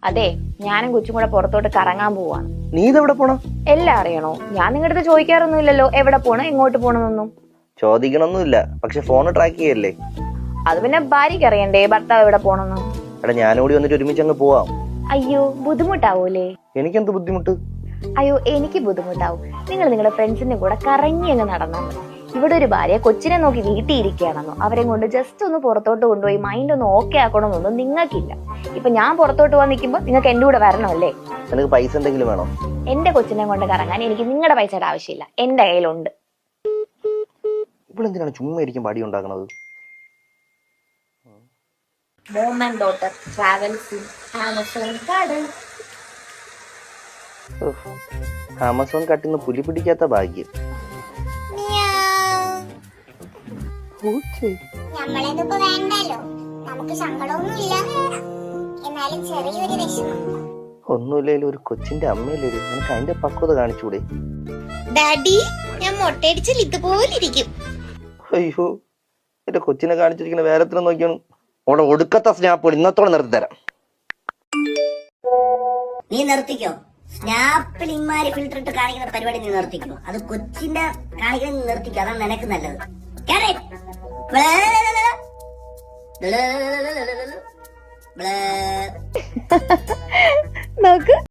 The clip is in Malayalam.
അതെ, ഞാനും കൊച്ചും കൂടെ പുറത്തോട്ട് കറങ്ങാൻ പോവാണ്. നീ ഇതെവിടെ പോണം? എല്ലാം അറിയണോ? ഞാൻ നിങ്ങളുടെ അടുത്ത് ചോദിക്കാറൊന്നുമില്ലല്ലോ എവിടെ പോണം എങ്ങോട്ട് പോണമെന്നൊന്നും. ചോദിക്കണമൊന്നുമില്ല, പക്ഷെ ഫോൺ ട്രാക്ക് ചെയ്യല്ലേ. അത് പിന്നെ ഭാര്യയ്ക്ക് അറിയണ്ടേ ഭർത്താവ് എവിടെ പോണെന്ന്. എടാ ഞാനൂടി വന്നിട്ട് ഒരുമിച്ച് അങ്ങ് പോവാം. അയ്യോ ബുദ്ധിമുട്ടാവൂലേ? എനിക്കെന്ത് ബുദ്ധിമുട്ട്? അയ്യോ എനിക്ക് ബുദ്ധിമുട്ടാവും. നിങ്ങൾ നിങ്ങളുടെ ഫ്രണ്ട്സിന്റെ കൂടെ കറങ്ങി അങ്ങ് നടന്നാൽ മതി. ഇവിടെ ഒരു ഭാര്യ കൊച്ചിനെ നോക്കി വീട്ടിൽ ഇരിക്കുകയാണെന്നോ അവരെ കൊണ്ട് ജസ്റ്റ് ഒന്ന് പുറത്തോട്ട് കൊണ്ടുപോയി മൈൻഡ് ഒന്ന് ഓക്കെ ആക്കണമെന്നൊന്നും നിങ്ങൾക്കില്ല. ഇപ്പൊ ഞാൻ പുറത്തോട്ട് പോകാൻ നിൽക്കുമ്പോ നിങ്ങൾക്ക് എന്റെ കൂടെ വരണമല്ലേ? നിനക്ക് പൈസ എന്തെങ്കിലും വേണോ? എന്റെ കൊച്ചിനെ കൊണ്ട് കറങ്ങാൻ എനിക്ക് നിങ്ങളുടെ പൈസയുടെ ആവശ്യമില്ല, എന്റെ കയ്യിലുണ്ട്. ഇവളെന്തിനാണ് ചുമ്മാ ഇരിക്കും പടി ഉണ്ടാക്കണത്? Mom and daughter travels Amazon card. Amazon കട്ടിന്ന് പുലി പിടിക്കാത്ത ഭാഗ്യം. നമ്മളതിപ്പോ വേണ്ടല്ലോ, നമുക്ക് സങ്കടമൊന്നുമില്ല, എന്നാലും ചെറിയൊരു വിഷമം. ഒന്നുമില്ലേലും ഒരു കൊച്ചിന്റെ അമ്മയിലൊരു നിനക്ക് അതിന്റെ പക്വത കാണിച്ചൂടെ? ഡാഡി, ഞാൻ മൊട്ടയടിച്ചാൽ ഇതുപോലെ ഇരിക്കും. അയ്യോ, എന്റെ കൊച്ചിനെ കാണിച്ചിരിക്കുന്ന വേരത്തിനും നോക്കിയാണ് അവിടെ ഒടുക്കത്തെ സ്നാപ്പ് ഇന്നത്തോടെ നിർത്തി തരാം. നീ നിർത്തിക്കോ. സ്നാപ്പിൽ ഇമാരി ഫിൽറ്റർ ഇട്ട് കാണിക്കുന്ന പരിപാടി നീ നിർത്തിക്കോ. അത് കൊച്ചിന്റെ കാണിക്കുന്നത് നീ നിർത്തിക്കോ, അതാണ് നിനക്ക് നല്ലത്. നോക്ക്.